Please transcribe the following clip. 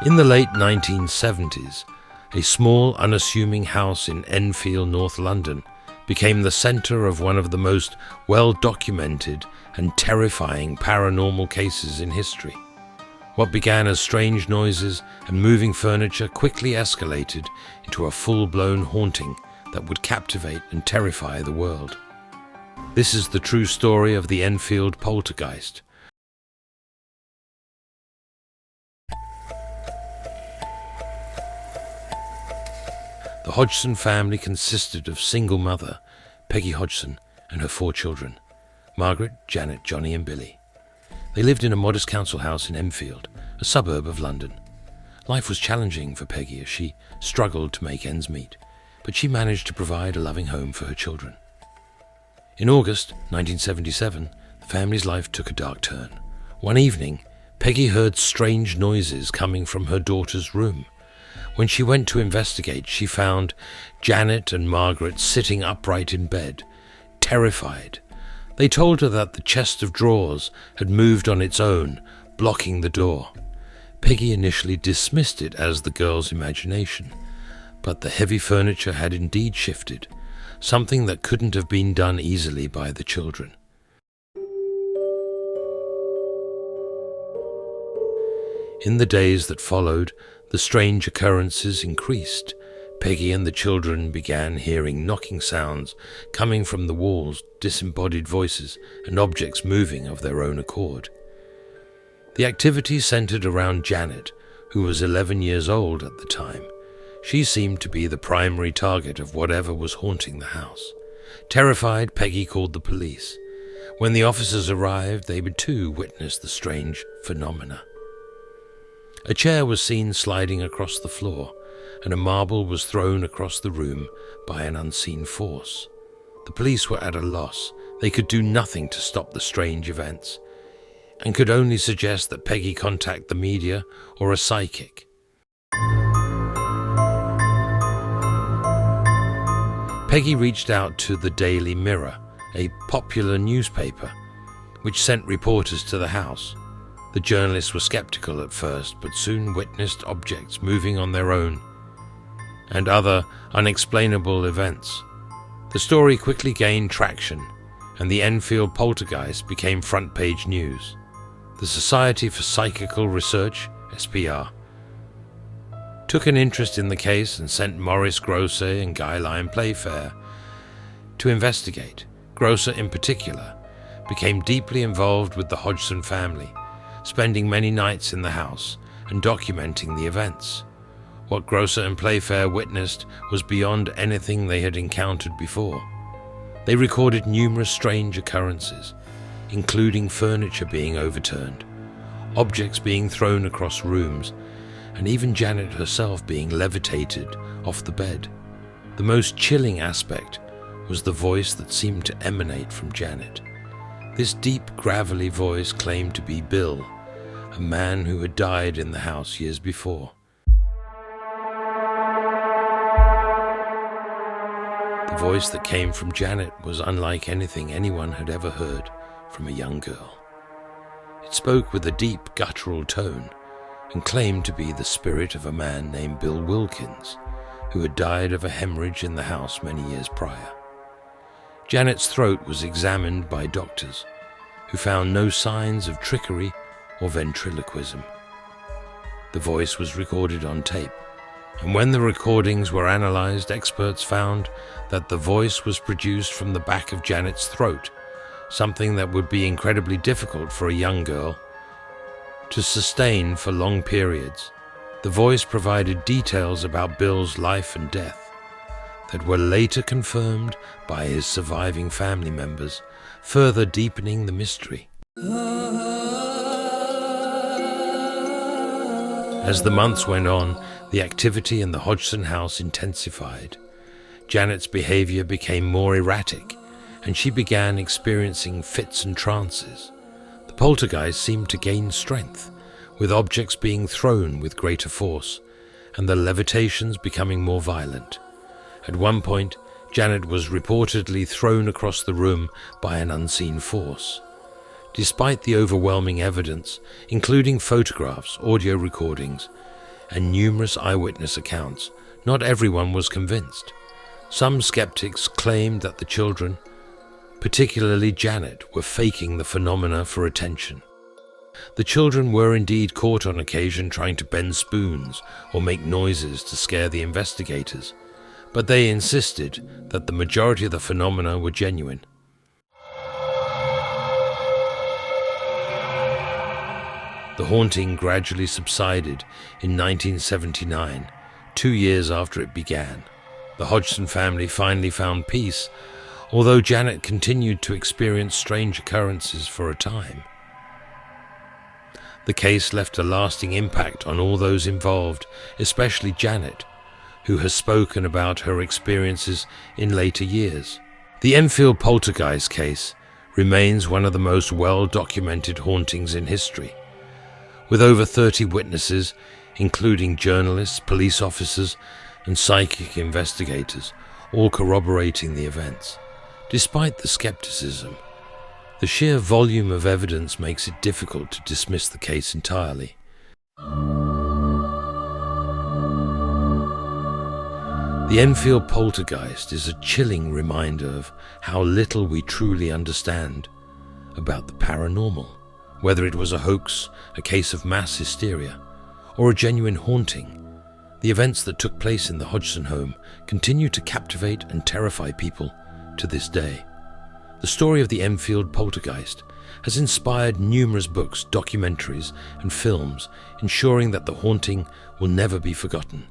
In the late 1970s, a small, unassuming house in Enfield, North London, became the centre of one of the most well-documented and terrifying paranormal cases in history. What began as strange noises and moving furniture quickly escalated into a full-blown haunting that would captivate and terrify the world. This is the true story of the Enfield Poltergeist. The Hodgson family consisted of single mother, Peggy Hodgson, and her 4 children, Margaret, Janet, Johnny and Billy. They lived in a modest council house in Enfield, a suburb of London. Life was challenging for Peggy as she struggled to make ends meet, but she managed to provide a loving home for her children. In August 1977, the family's life took a dark turn. One evening, Peggy heard strange noises coming from her daughter's room. When she went to investigate, she found Janet and Margaret sitting upright in bed, terrified. They told her that the chest of drawers had moved on its own, blocking the door. Peggy initially dismissed it as the girl's imagination, but the heavy furniture had indeed shifted, something that couldn't have been done easily by the children. In the days that followed, the strange occurrences increased. Peggy and the children began hearing knocking sounds coming from the walls, disembodied voices, and objects moving of their own accord. The activity centered around Janet, who was 11 years old at the time. She seemed to be the primary target of whatever was haunting the house. Terrified, Peggy called the police. When the officers arrived, they too witnessed the strange phenomena. A chair was seen sliding across the floor, and a marble was thrown across the room by an unseen force. The police were at a loss. They could do nothing to stop the strange events, and could only suggest that Peggy contact the media or a psychic. Peggy reached out to the Daily Mirror, a popular newspaper, which sent reporters to the house. The journalists were skeptical at first, but soon witnessed objects moving on their own and other unexplainable events. The story quickly gained traction, and the Enfield Poltergeist became front-page news. The Society for Psychical Research, SPR, took an interest in the case and sent Maurice Grosset and Guy Lyon Playfair to investigate. Grosset, in particular, became deeply involved with the Hodgson family, spending many nights in the house and documenting the events. What Grosset and Playfair witnessed was beyond anything they had encountered before. They recorded numerous strange occurrences, including furniture being overturned, objects being thrown across rooms, and even Janet herself being levitated off the bed. The most chilling aspect was the voice that seemed to emanate from Janet. This deep, gravelly voice claimed to be Bill, a man who had died in the house years before. The voice that came from Janet was unlike anything anyone had ever heard from a young girl. It spoke with a deep, guttural tone and claimed to be the spirit of a man named Bill Wilkins, who had died of a hemorrhage in the house many years prior. Janet's throat was examined by doctors, who found no signs of trickery or ventriloquism. The voice was recorded on tape, and when the recordings were analyzed, experts found that the voice was produced from the back of Janet's throat, something that would be incredibly difficult for a young girl to sustain for long periods. The voice provided details about Bill's life and death that were later confirmed by his surviving family members, further deepening the mystery. As the months went on, the activity in the Hodgson house intensified. Janet's behavior became more erratic, and she began experiencing fits and trances. The poltergeist seemed to gain strength, with objects being thrown with greater force, and the levitations becoming more violent. At one point, Janet was reportedly thrown across the room by an unseen force. Despite the overwhelming evidence, including photographs, audio recordings, and numerous eyewitness accounts, not everyone was convinced. Some skeptics claimed that the children, particularly Janet, were faking the phenomena for attention. The children were indeed caught on occasion trying to bend spoons or make noises to scare the investigators, but they insisted that the majority of the phenomena were genuine. The haunting gradually subsided in 1979, 2 years after it began. The Hodgson family finally found peace, although Janet continued to experience strange occurrences for a time. The case left a lasting impact on all those involved, especially Janet, who has spoken about her experiences in later years. The Enfield Poltergeist case remains one of the most well-documented hauntings in history, with over 30 witnesses, including journalists, police officers, and psychic investigators, all corroborating the events. Despite the skepticism, the sheer volume of evidence makes it difficult to dismiss the case entirely. The Enfield Poltergeist is a chilling reminder of how little we truly understand about the paranormal. Whether it was a hoax, a case of mass hysteria, or a genuine haunting, the events that took place in the Hodgson home continue to captivate and terrify people to this day. The story of the Enfield Poltergeist has inspired numerous books, documentaries, and films, ensuring that the haunting will never be forgotten.